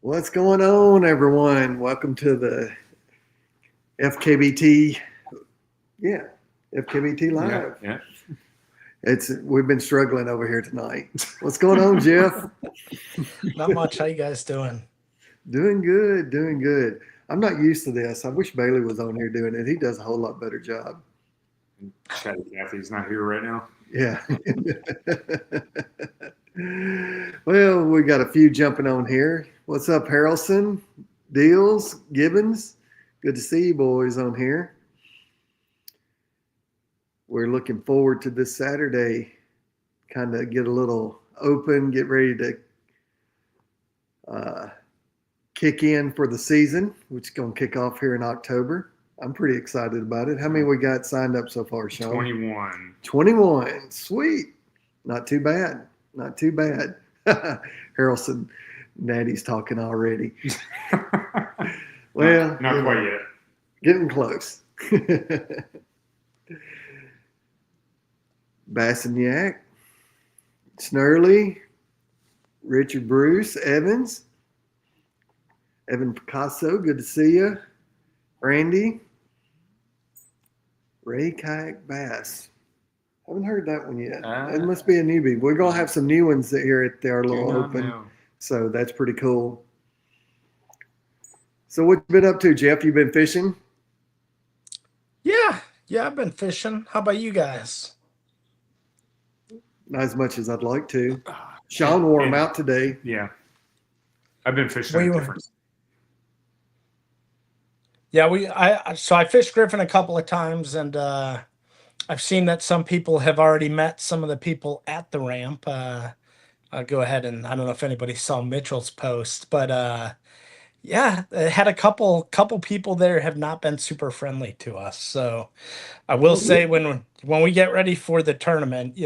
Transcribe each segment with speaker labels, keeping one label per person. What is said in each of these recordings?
Speaker 1: What's going on, everyone? Welcome to the FKBT. Yeah, FKBT
Speaker 2: Yeah,
Speaker 1: Live.
Speaker 2: yeah.
Speaker 1: We've been struggling over here tonight. What's going on, Jeff?
Speaker 3: Not much. How you guys doing?
Speaker 1: Doing good, doing good. I'm not used to this. I wish Bailey was on here doing it. He does a whole lot better job.
Speaker 2: Chatty Cathy's not here right now.
Speaker 1: Yeah. Well, we got a few jumping on here. What's up, Harrelson, Deals, Gibbons? Good to see you boys on here. We're looking forward to this Saturday. Kind of get a little open, get ready to kick in for the season, which is going to kick off here in October. I'm pretty excited about it. How many we got signed up so far, Sean?
Speaker 2: 21.
Speaker 1: 21. Sweet. Not too bad. Not too bad. Harrelson, Natty's talking already. Well,
Speaker 2: not quite yet.
Speaker 1: Getting close. Bassignac, Snurley, Richard Bruce, Evans, Evan Picasso, good to see you. Randy, Ray Kayak Bass. Haven't heard that one yet. It must be a newbie. We're going to have some new ones here at our little open. So that's pretty cool. So what you been up to, Jeff? You been fishing?
Speaker 3: Yeah, I've been fishing. How about you guys?
Speaker 1: Not as much as I'd like to. Sean wore them out today.
Speaker 2: Yeah. I've been fishing different.
Speaker 3: Yeah, I fished Griffin a couple of times, and I've seen that some people have already met some of the people at the ramp. I'll go ahead and I don't know if anybody saw Mitchell's post, but yeah, it had a couple people there have not been super friendly to us. So I will say when we get ready for the tournament,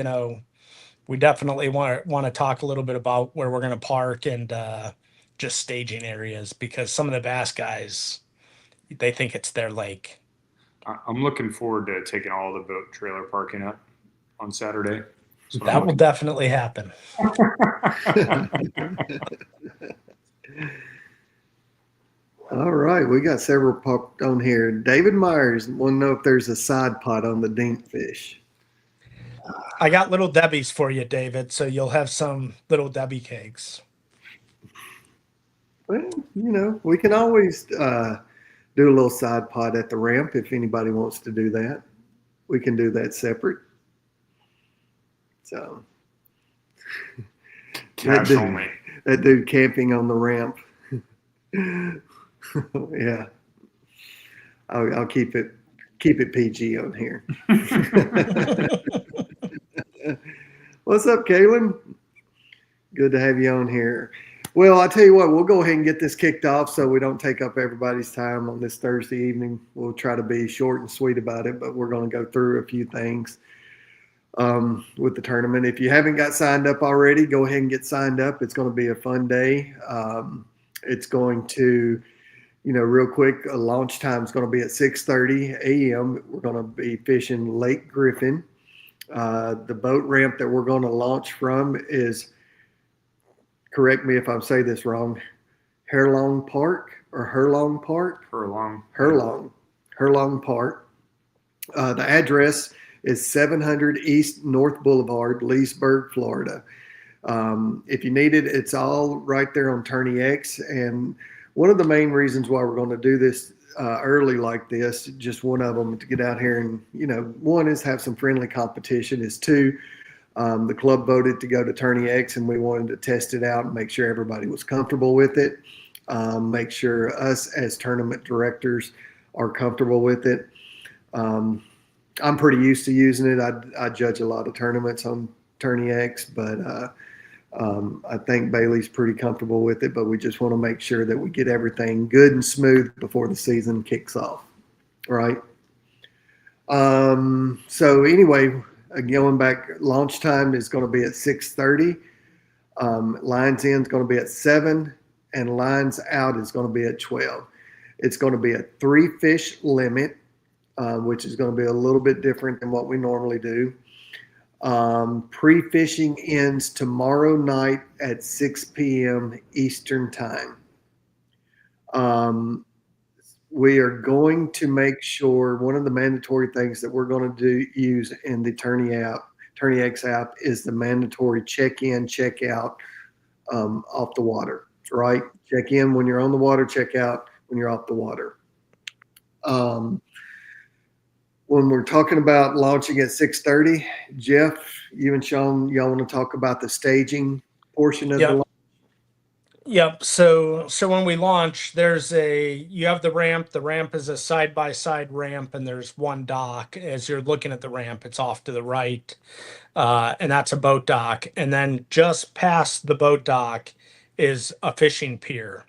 Speaker 3: we definitely want to talk a little bit about where we're going to park and just staging areas, because some of the bass guys, they think it's their lake.
Speaker 2: I'm looking forward to taking all the boat trailer parking up on Saturday.
Speaker 3: That will definitely happen.
Speaker 1: All right, we got several popped on here. David Myers want to know if there's a side pot on the dink fish.
Speaker 3: I got little Debbie's for you, David, so you'll have some little Debbie cakes.
Speaker 1: Well, we can always do a little side pot at the ramp if anybody wants to do that. We can do that separate. So,
Speaker 2: cash only.
Speaker 1: That dude camping on the ramp. Yeah, I'll keep it PG on here. What's up, Kaylin? Good to have you on here. Well, I tell you what, we'll go ahead and get this kicked off so we don't take up everybody's time on this Thursday evening. We'll try to be short and sweet about it, but we're going to go through a few things with the tournament. If you haven't got signed up already, go ahead and get signed up. It's going to be a fun day. It's going to, real quick, launch time is going to be at 6:30 a.m. We're going to be fishing Lake Griffin. The boat ramp that we're going to launch from is, correct me if I say this wrong, Herlong Park or Herlong Park? Herlong Park. The address is 700 East North Boulevard, Leesburg, Florida. If you need it, it's all right there on Tourney X. And one of the main reasons why we're going to do this early like this, just one of them, to get out here and, one is have some friendly competition, is two, the club voted to go to Tourney X, and we wanted to test it out and make sure everybody was comfortable with it, make sure us as tournament directors are comfortable with it. I'm pretty used to using it. I judge a lot of tournaments on Tourney X, but I think Bailey's pretty comfortable with it, but we just want to make sure that we get everything good and smooth before the season kicks off, right? So anyway, going back, launch time is going to be at 6:30. Lines in is going to be at 7, and lines out is going to be at 12. It's going to be a 3-fish limit, which is going to be a little bit different than what we normally do. Pre-fishing ends tomorrow night at 6 p.m. Eastern time. Um, we are going to make sure one of the mandatory things that we're going to use in the Tourney X app is the mandatory check in, check out off the water, right? Check in when you're on the water, check out when you're off the water. Um, when we're talking about launching at 6:30, Jeff, you and Sean, y'all want to talk about the staging portion of the
Speaker 3: Yep.
Speaker 1: launch?
Speaker 3: Yep. So when we launch, you have the ramp. The ramp is a side by side ramp, and there's one dock. As you're looking at the ramp, it's off to the right, and that's a boat dock. And then just past the boat dock is a fishing pier.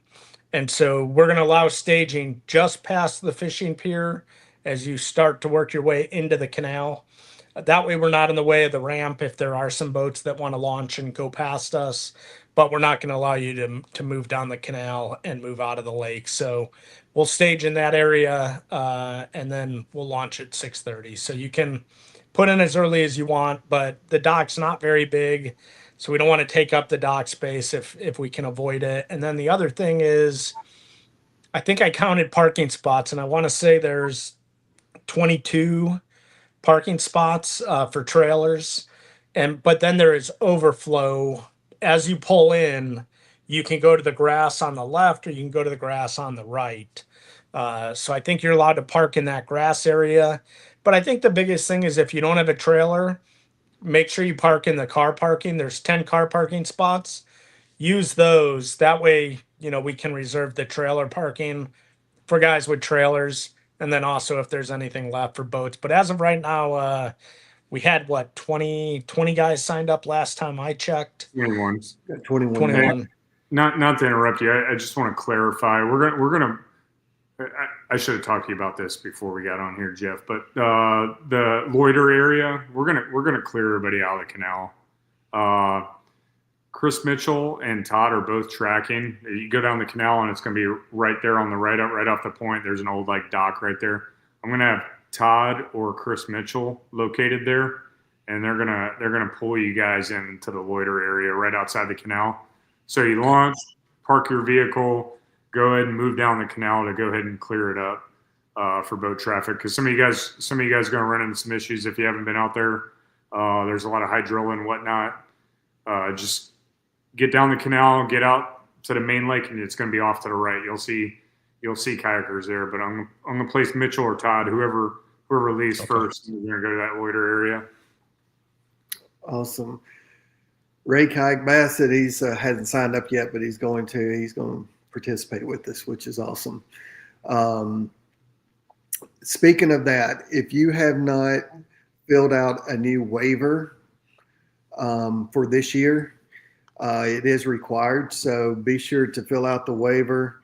Speaker 3: And so we're going to allow staging just past the fishing pier as you start to work your way into the canal. That way, we're not in the way of the ramp if there are some boats that want to launch and go past us, but we're not going to allow you to move down the canal and move out of the lake. So we'll stage in that area, and then we'll launch at 6:30. So you can put in as early as you want, but the dock's not very big, so we don't want to take up the dock space if we can avoid it. And then the other thing is, I think I counted parking spots, and I want to say there's 22 parking spots for trailers, and but then there is overflow. As you pull in, you can go to the grass on the left or you can go to the grass on the right. So I think you're allowed to park in that grass area, but I think the biggest thing is if you don't have a trailer, make sure you park in the car parking. There's 10 car parking spots. Use those, that way we can reserve the trailer parking for guys with trailers, and then also if there's anything left for boats. But as of right now, we had what, 20 guys signed up last time I checked.
Speaker 2: 21.
Speaker 1: 21.
Speaker 3: 21.
Speaker 2: Not to interrupt you. I just want to clarify. We're gonna. I should have talked to you about this before we got on here, Jeff. But the loiter area, we're gonna clear everybody out of the canal. Chris Mitchell and Todd are both tracking. You go down the canal and it's going to be right there on the right off the point. There's an old dock right there. I'm going to have Todd or Chris Mitchell located there, and they're gonna pull you guys into the loiter area right outside the canal. So you launch, park your vehicle, go ahead and move down the canal to go ahead and clear it up for boat traffic. Because some of you guys are going to run into some issues if you haven't been out there. There's a lot of hydrilla and whatnot. Just get down the canal, get out to the main lake, and it's going to be off to the right. You'll see kayakers there. But I'm going to place Mitchell or Todd, whoever leaves first. We're going to go to that loiter area.
Speaker 1: Awesome. Ray Kayak Bassett, he's hasn't signed up yet, but he's going to participate with us, which is awesome. Speaking of that, if you have not filled out a new waiver for this year, it is required. So be sure to fill out the waiver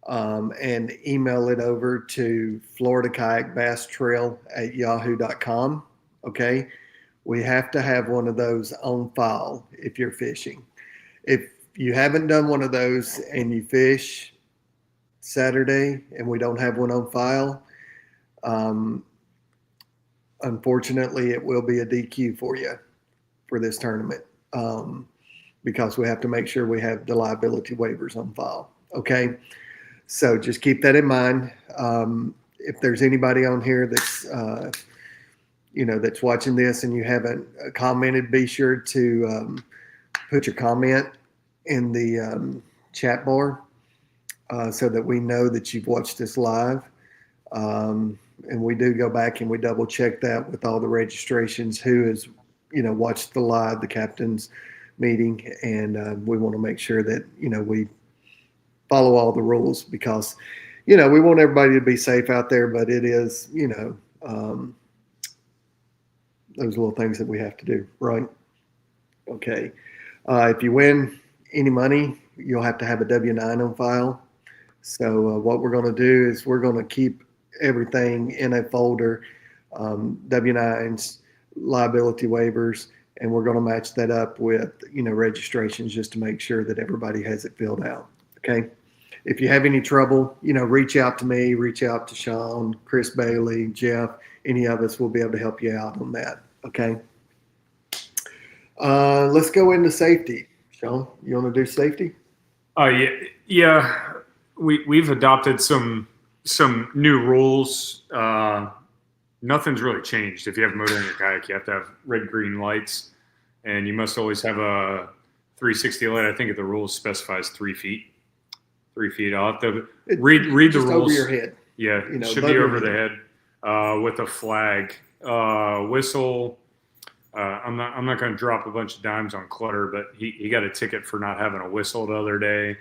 Speaker 1: and email it over to Florida Kayak Bass Trail at yahoo.com. Okay. We have to have one of those on file if you're fishing. If you haven't done one of those and you fish Saturday and we don't have one on file, unfortunately, it will be a DQ for you for this tournament because we have to make sure we have the liability waivers on file. Okay, so just keep that in mind. If there's anybody on here that's that's watching this and you haven't commented, be sure to put your comment in the chat bar so that we know that you've watched this live. And we do go back and we double check that with all the registrations, who has, watched the live, the captain's meeting. And we want to make sure that, we follow all the rules because, we want everybody to be safe out there, but it is, those little things that we have to do, right? Okay. If you win any money, you'll have to have a W-9 on file. So what we're going to do is we're going to keep everything in a folder, W-9s, liability waivers, and we're going to match that up with, registrations just to make sure that everybody has it filled out. Okay. If you have any trouble, reach out to me, reach out to Sean, Chris Bailey, Jeff, any of us will be able to help you out on that. Okay. Let's go into safety. Sean, you want to do safety?
Speaker 2: Yeah. we've adopted some new rules. Nothing's really changed. If you have a motor in your kayak, you have to have red green lights, and you must always have a 360 light. I think the rules specifies 3 feet. 3 feet. I'll have to read the
Speaker 1: Just
Speaker 2: rules.
Speaker 1: over your head.
Speaker 2: Yeah, it should be over the head with a flag, whistle. I'm not going to drop a bunch of dimes on Clutter, but he got a ticket for not having a whistle the other day.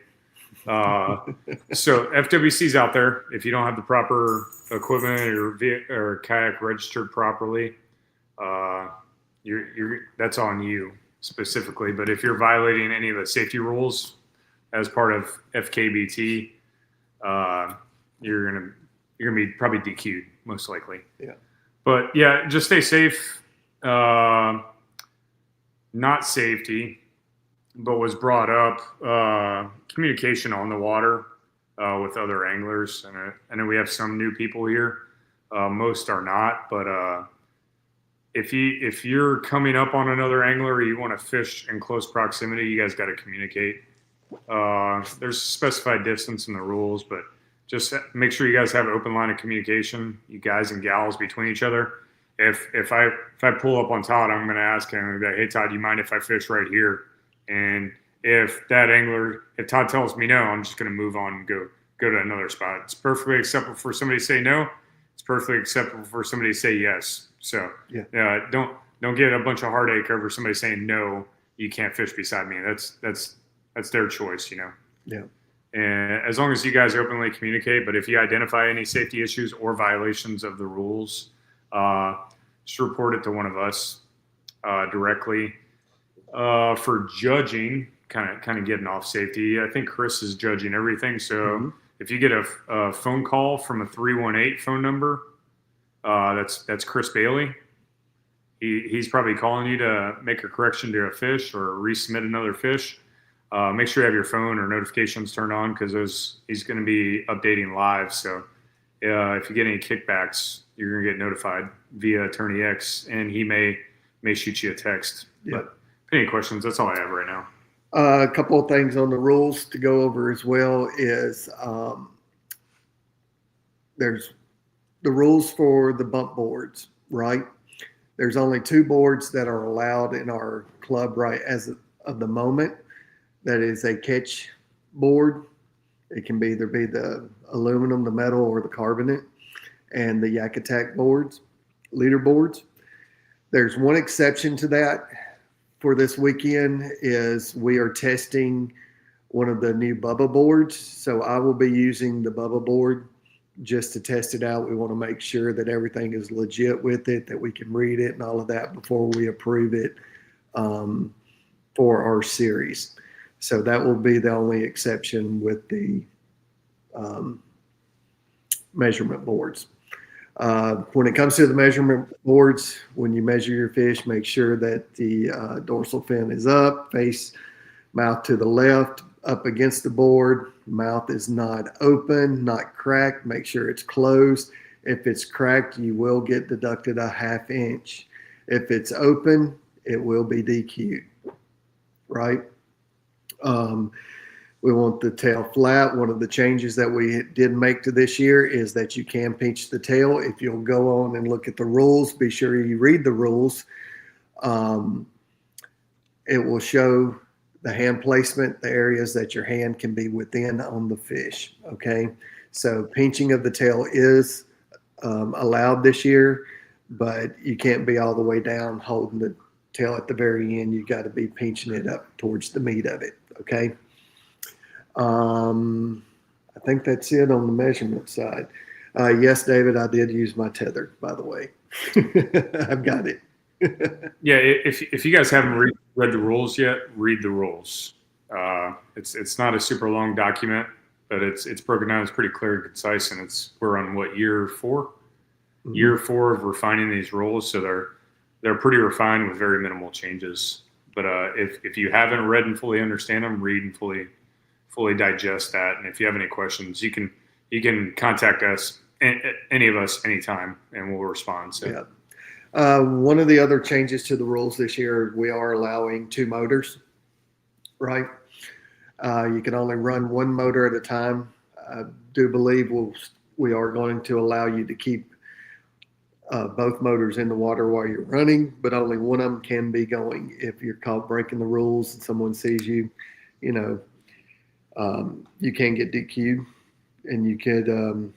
Speaker 2: So FWC's out there. If you don't have the proper equipment or kayak registered properly, that's on you specifically. But if you're violating any of the safety rules as part of FKBT, you're gonna be probably DQ'd most likely.
Speaker 1: Yeah.
Speaker 2: But yeah, just stay safe. Not safety, but was brought up communication on the water with other anglers, and I know we have some new people here. Most are not, but if you're coming up on another angler or you want to fish in close proximity, you guys got to communicate. There's a specified distance in the rules, but just make sure you guys have an open line of communication, you guys and gals between each other. If I pull up on Todd, I'm going to ask him, hey Todd, do you mind if I fish right here? And if Todd tells me no, I'm just going to move on and go to another spot. It's perfectly acceptable for somebody to say no. It's perfectly acceptable for somebody to say yes. So don't get a bunch of heartache over somebody saying no, you can't fish beside me. That's their choice,
Speaker 1: Yeah.
Speaker 2: And as long as you guys openly communicate, but if you identify any safety issues or violations of the rules, just report it to one of us directly. For judging, kind of getting off safety, I think Chris is judging everything. So if you get a phone call from a 318 phone number, that's Chris Bailey. He's probably calling you to make a correction to a fish or resubmit another fish. Make sure you have your phone or notifications turned on because he's going to be updating live. So if you get any kickbacks, you're going to get notified via Attorney X, and he may shoot you a text.
Speaker 1: Yeah.
Speaker 2: But any questions? That's all I have right now.
Speaker 1: A couple of things on the rules to go over as well is there's the rules for the bump boards, right? There's only 2 boards that are allowed in our club right as of the moment. That is a catch board. It can either be the aluminum, the metal, or the carbonate, and the Yak Attack boards, leader boards. There's one exception to that for this weekend is we are testing one of the new Bubba boards. So I will be using the Bubba board just to test it out. We want to make sure that everything is legit with it, that we can read it and all of that before we approve it for our series. So that will be the only exception with the measurement boards. When it comes to the measurement boards, when you measure your fish, make sure that the dorsal fin is up, face mouth to the left, up against the board. Mouth is not open, not cracked. Make sure it's closed. If it's cracked, you will get deducted a 1/2 inch. If it's open, it will be DQ'd, right? We want the tail flat. One of the changes that we did make to this year is that you can pinch the tail. If you'll go on and look at the rules, be sure you read the rules. It will show the hand placement, the areas that your hand can be within on the fish. Okay. So pinching of the tail is allowed this year, but you can't be all the way down holding the tail at the very end. You got to be pinching it up towards the meat of it. Okay. I think that's it on the measurement side. Yes, David, I did use my tether, by the way. I've got it.
Speaker 2: Yeah, if you guys haven't read the rules yet, read the rules. It's not a super long document, but it's broken down. It's pretty clear and concise, and we're on what, year 4? Mm-hmm. Year 4 of refining these rules, so they're pretty refined with very minimal changes. But if you haven't read and fully understand them, read and fully digest that. And if you have any questions, you can contact us, any of us, anytime, and we'll respond. So.
Speaker 1: Yeah. One of the other changes to the rules this year, we are allowing 2 motors, right? You can only run 1 motor at a time. I do believe we are going to allow you to keep both motors in the water while you're running, but only one of them can be going. If you're caught breaking the rules and someone sees you, you know, you can get DQ'd, and you could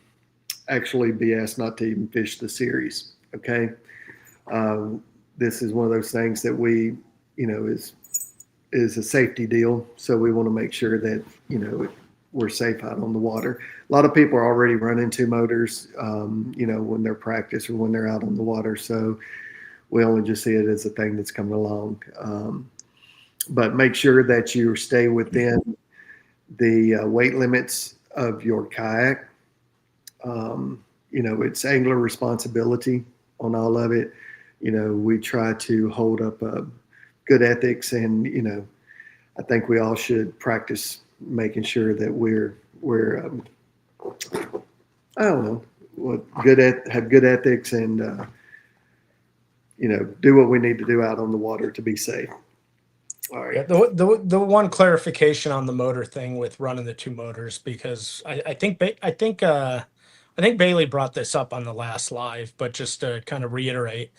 Speaker 1: actually be asked not to even fish the series. Okay, this is one of those things that we, is a safety deal. So we want to make sure that we're safe out on the water. A lot of people are already running two motors, when they're practice or when they're out on the water. So we only just see it as a thing that's coming along. But make sure that you stay within the weight limits of your kayak. It's angler responsibility on all of it. We try to hold up good ethics, and I think we all should practice making sure that we're I don't know, have good ethics, and do what we need to do out on the water to be safe. All right.
Speaker 3: Yeah, the one clarification on the motor thing with running the two motors, because I think Bailey brought this up on the last live, but just to kind of reiterate,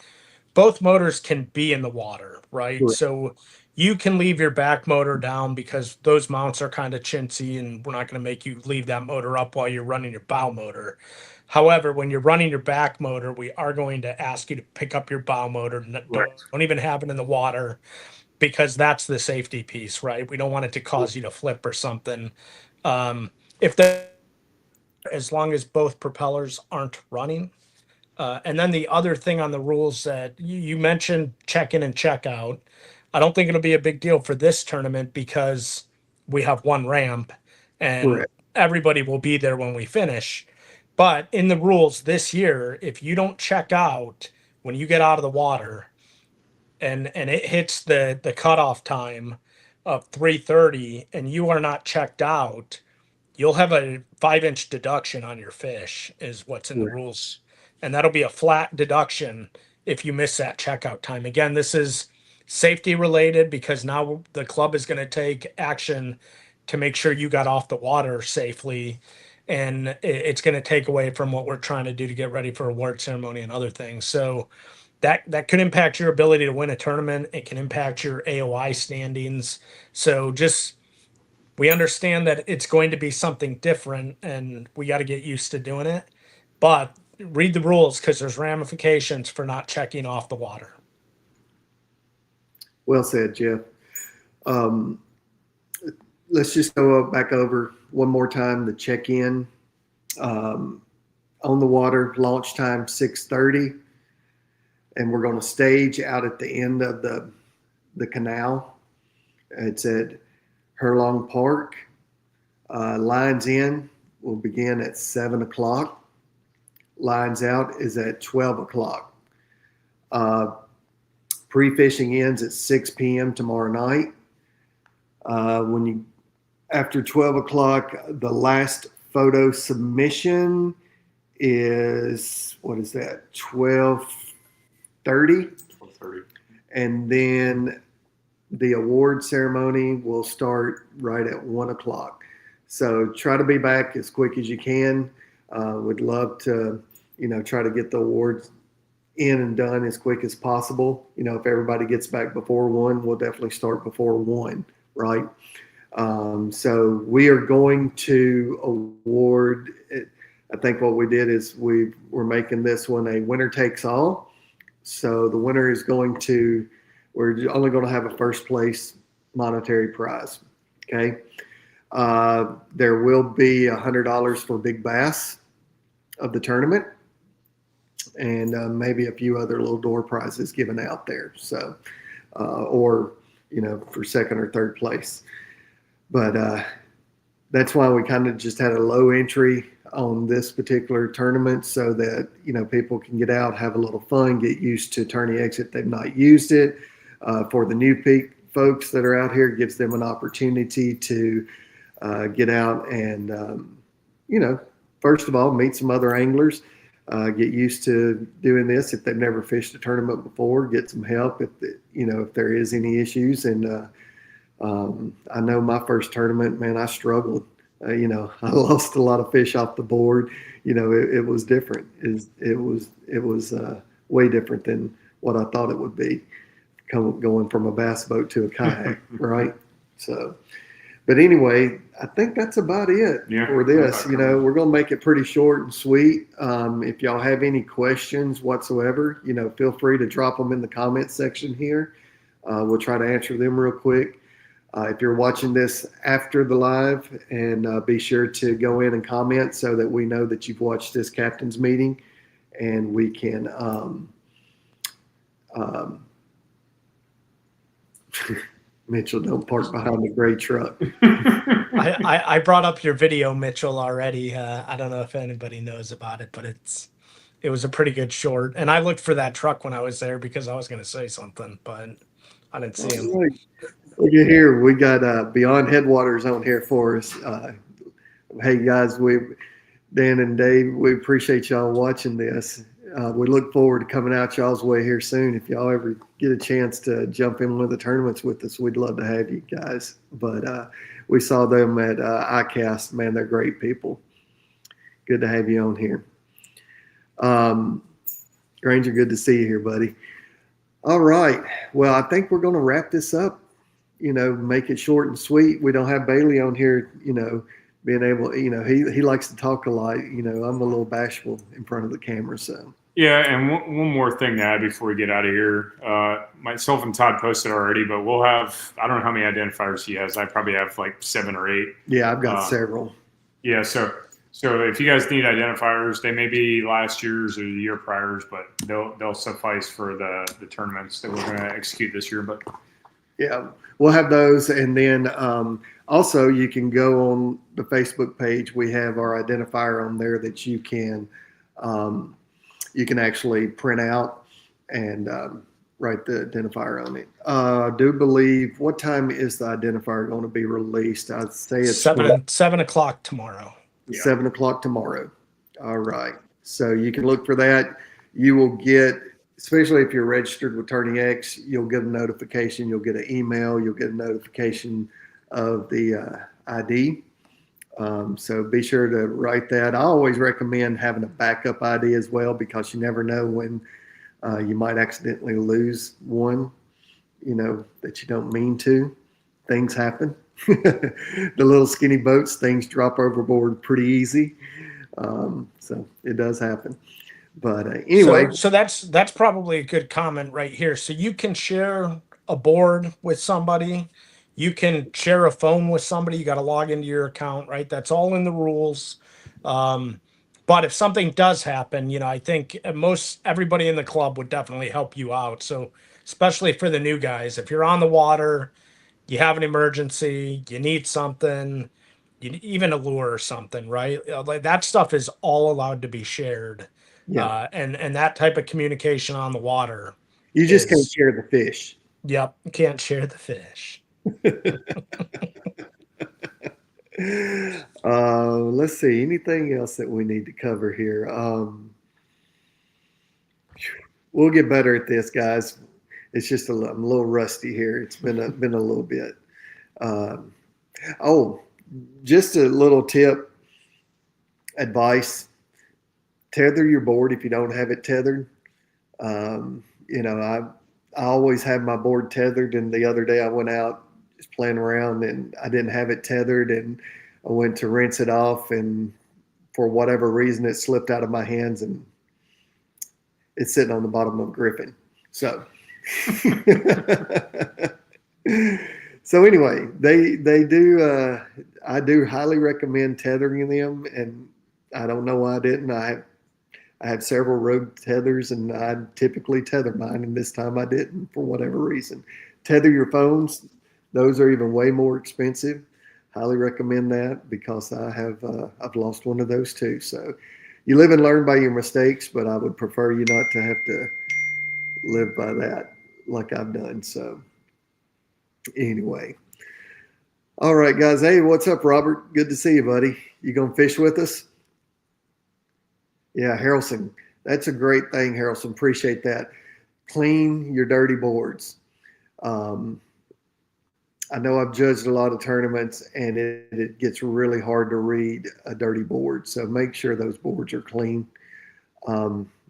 Speaker 3: both motors can be in the water, right?
Speaker 1: Correct.
Speaker 3: So you can leave your back motor down because those mounts are kind of chintzy, and we're not going to make you leave that motor up while you're running your bow motor. However, when you're running your back motor, we are going to ask you to pick up your bow motor.
Speaker 1: Right.
Speaker 3: Don't even have it in the water, because that's the safety piece, right? We don't want it to cause you to flip or something. If the As long as both propellers aren't running. And then the other thing on the rules that you mentioned, check in and check out. I don't think it'll be a big deal for this tournament because we have one ramp and
Speaker 1: Correct.
Speaker 3: everybody will be there when we finish. But in the rules this year, if you don't check out when you get out of the water, and it hits the cutoff time of 3:30 and you are not checked out, you'll have a 5-inch deduction on your fish, is what's in the
Speaker 1: Correct.
Speaker 3: rules. And that'll be a flat deduction if you miss that checkout time. Again, this is safety related because now the club is going to take action to make sure you got off the water safely. And it's going to take away from what we're trying to do to get ready for award ceremony and other things. So that could impact your ability to win a tournament. It can impact your AOI standings. So just, we understand that it's going to be something different and we got to get used to doing it, but read the rules because there's ramifications for not checking off the water.
Speaker 1: Well said, Jeff. Um, let's just go back over one more time the check-in. On the water, launch time 6:30, and we're going to stage out at the end of the canal. It's at Hurlong Park. Lines in will begin at 7 o'clock. Lines out is at 12 o'clock. Pre-fishing ends at 6 p.m. tomorrow night. After 12 o'clock, the last photo submission is, what is that, 12:30?
Speaker 2: 12:30.
Speaker 1: And then the award ceremony will start right at 1 o'clock. So try to be back as quick as you can. Would love to, try to get the awards in and done as quick as possible. If everybody gets back before 1, we'll definitely start before 1, right? So we are going to award it. I think what we did is we're making this one a winner takes all. So the winner is we're only going to have a first place monetary prize. Okay. There will be $100 for big bass of the tournament, and maybe a few other little door prizes given out there. So, or, for second or third place. But that's why we kind of just had a low entry on this particular tournament so that, people can get out, have a little fun, get used to Tourney X if they've not used it. For the new folks that are out here, it gives them an opportunity to get out and, first of all, meet some other anglers, get used to doing this if they've never fished a tournament before, get some help if there is any issues. And I know my first tournament, man, I struggled. I lost a lot of fish off the board. It was different. It was way different than what I thought it would be, going from a bass boat to a kayak, right? So, but anyway, I think that's about it for this. We're going to make it pretty short and sweet. If y'all have any questions whatsoever, feel free to drop them in the comments section here. We'll try to answer them real quick. If you're watching this after the live, and be sure to go in and comment so that we know that you've watched this captain's meeting, and we can Mitchell, don't park behind the gray truck.
Speaker 3: I brought up your video, Mitchell, already. I don't know if anybody knows about it, but it was a pretty good short. And I looked for that truck when I was there because I was going to say something, but I didn't see him.
Speaker 1: Look at here. We got Beyond Headwaters on here for us. Hey, guys, Dan and Dave, we appreciate y'all watching this. We look forward to coming out y'all's way here soon. If y'all ever get a chance to jump in one of the tournaments with us, we'd love to have you guys. But we saw them at ICAST. Man, they're great people. Good to have you on here. Granger, good to see you here, buddy. All right. Well, I think we're going to wrap this up. Make it short and sweet. We don't have Bailey on here, being able, he likes to talk a lot. I'm a little bashful in front of the camera. So,
Speaker 2: yeah. And one more thing to add before we get out of here. Myself and Todd posted already, but we'll have, I don't know how many identifiers he has. I probably have like 7 or 8.
Speaker 1: Yeah, I've got several.
Speaker 2: Yeah. So if you guys need identifiers, they may be last year's or the year prior's, but they'll suffice for the tournaments that we're going to execute this year. But
Speaker 1: yeah, we'll have those. And then also you can go on the Facebook page. We have our identifier on there that you can actually print out and write the identifier on it. I do believe, what time is the identifier going to be released? I'd say it's
Speaker 3: 7 o'clock tomorrow.
Speaker 1: 7 o'clock tomorrow. All right. So you can look for that. You will get, especially if you're registered with Tourney X, you'll get a notification. You'll get an email. You'll get a notification of the ID. So be sure to write that. I always recommend having a backup ID as well, because you never know when you might accidentally lose one, that you don't mean to. Things happen. The little skinny boats, things drop overboard pretty easy. So it does happen. But anyway.
Speaker 3: So that's probably a good comment right here. So you can share a board with somebody. You can share a phone with somebody. You got to log into your account, right? That's all in the rules. But if something does happen, I think everybody in the club would definitely help you out. So especially for the new guys, if you're on the water, you have an emergency, you need something, even a lure or something, right? Like that stuff is all allowed to be shared.
Speaker 1: Yeah.
Speaker 3: And that type of communication on the water.
Speaker 1: You just can't share the fish.
Speaker 3: Yep. You can't share the fish.
Speaker 1: Let's see. Anything else that we need to cover here? We'll get better at this, guys. It's just I'm a little rusty here. It's been a little bit. Just a little tip, advice: tether your board if you don't have it tethered. I always have my board tethered, and the other day I went out just playing around and I didn't have it tethered, and I went to rinse it off, and for whatever reason it slipped out of my hands and it's sitting on the bottom of Griffin. So so anyway, they do I do highly recommend tethering them, and I don't know why I didn't. I have several road tethers, and I typically tether mine, and this time I didn't for whatever reason. Tether your phones; those are even way more expensive. Highly recommend that, because I've lost one of those too. So you live and learn by your mistakes, but I would prefer you not to have to live by that like I've done. So anyway, all right, guys. Hey, what's up, Robert? Good to see you, buddy. You gonna fish with us? Yeah, Harrelson. That's a great thing, Harrelson. Appreciate that. Clean your dirty boards. I know I've judged a lot of tournaments, and it gets really hard to read a dirty board. So make sure those boards are clean.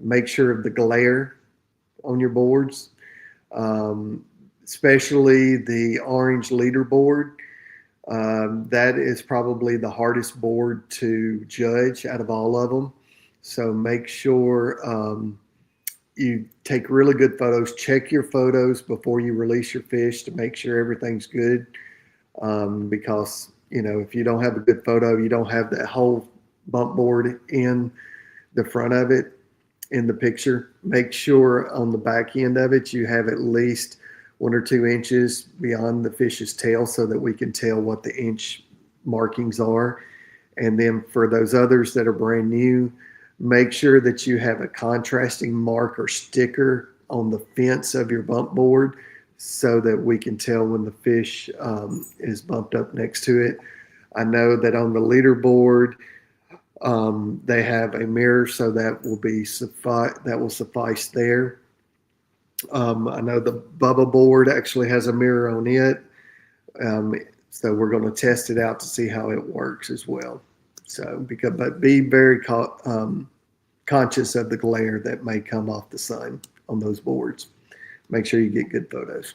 Speaker 1: Make sure of the glare on your boards, especially the orange leaderboard. That is probably the hardest board to judge out of all of them. So make sure you take really good photos. Check your photos before you release your fish to make sure everything's good. Because, if you don't have a good photo, you don't have that whole bump board in the front of it in the picture. Make sure on the back end of it, you have at least 1 or 2 inches beyond the fish's tail so that we can tell what the inch markings are. And then for those others that are brand new, make sure that you have a contrasting mark or sticker on the fence of your bump board so that we can tell when the fish is bumped up next to it. I know that on the leaderboard, they have a mirror, so that will suffice there. I know the Bubba board actually has a mirror on it, so we're going to test it out to see how it works as well. So, but be very conscious of the glare that may come off the sun on those boards. Make sure you get good photos.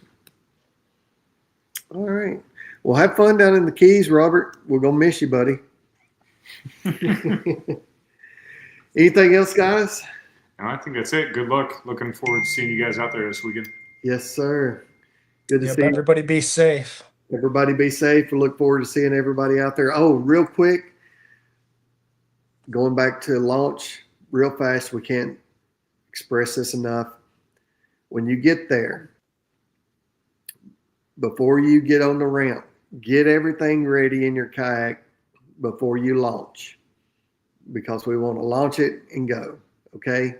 Speaker 1: All right. Well, have fun down in the Keys, Robert. We're going to miss you, buddy. Anything else, guys?
Speaker 2: No, I think that's it. Good luck. Looking forward to seeing you guys out there this weekend.
Speaker 1: Yes, sir. Good to see you.
Speaker 3: Everybody be safe.
Speaker 1: Everybody be safe. We look forward to seeing everybody out there. Oh, real quick, going back to launch real fast. We can't express this enough. When you get there, before you get on the ramp, get everything ready in your kayak before you launch, because we want to launch it and go. Okay.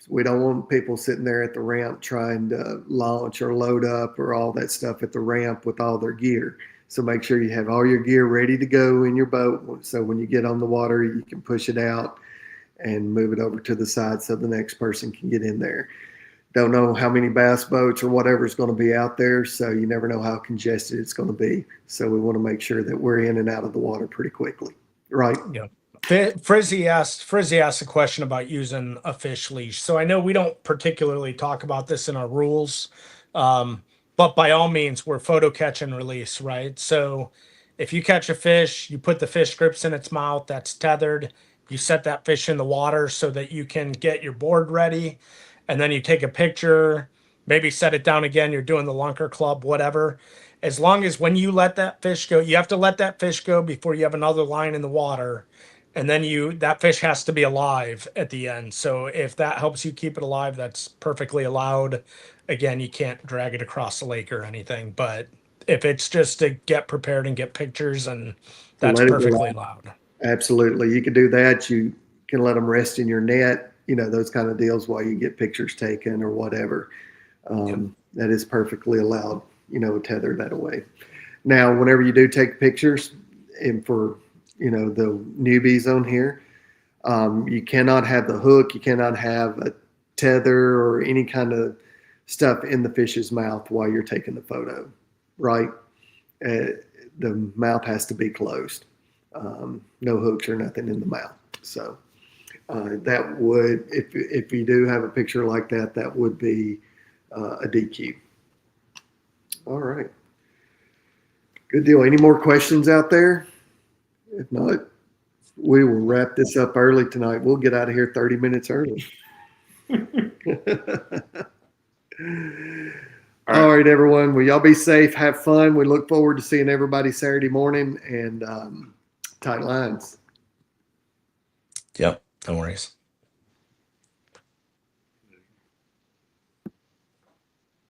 Speaker 1: We don't want people sitting there at the ramp trying to launch or load up or all that stuff at the ramp with all their gear. So make sure you have all your gear ready to go in your boat. So when you get on the water, you can push it out and move it over to the side so the next person can get in there. Don't know how many bass boats or whatever is going to be out there. So you never know how congested it's going to be. So we want to make sure that we're in and out of the water pretty quickly. Right.
Speaker 3: Yeah. Frizzy asked a question about using a fish leash. So I know we don't particularly talk about this in our rules, but by all means, we're photo catch and release, right? So if you catch a fish, you put the fish grips in its mouth, that's tethered. You set that fish in the water so that you can get your board ready, and then you take a picture, maybe set it down again. You're doing the lunker club, whatever. As long as when you let that fish go, you have to let that fish go before you have another line in the water. And then that fish has to be alive at the end. So if that helps you keep it alive, that's perfectly allowed. Again, you can't drag it across the lake or anything, but if it's just to get prepared and get pictures, and that's perfectly allowed.
Speaker 1: Absolutely. You can do that. You can let them rest in your net, those kind of deals while you get pictures taken or whatever. That is perfectly allowed, tether that away. Now, whenever you do take pictures, and for the newbies on here, you cannot have the hook, you cannot have a tether or any kind of stuff in the fish's mouth while you're taking the photo, right? The mouth has to be closed. No hooks or nothing in the mouth. So that would, if you do have a picture like that, that would be a DQ. All right. Good deal. Any more questions out there? If not, we will wrap this up early tonight. We'll get out of here 30 minutes early. All right, everyone. Well, y'all be safe. Have fun. We look forward to seeing everybody Saturday morning, and tight lines.
Speaker 3: Yep. No worries.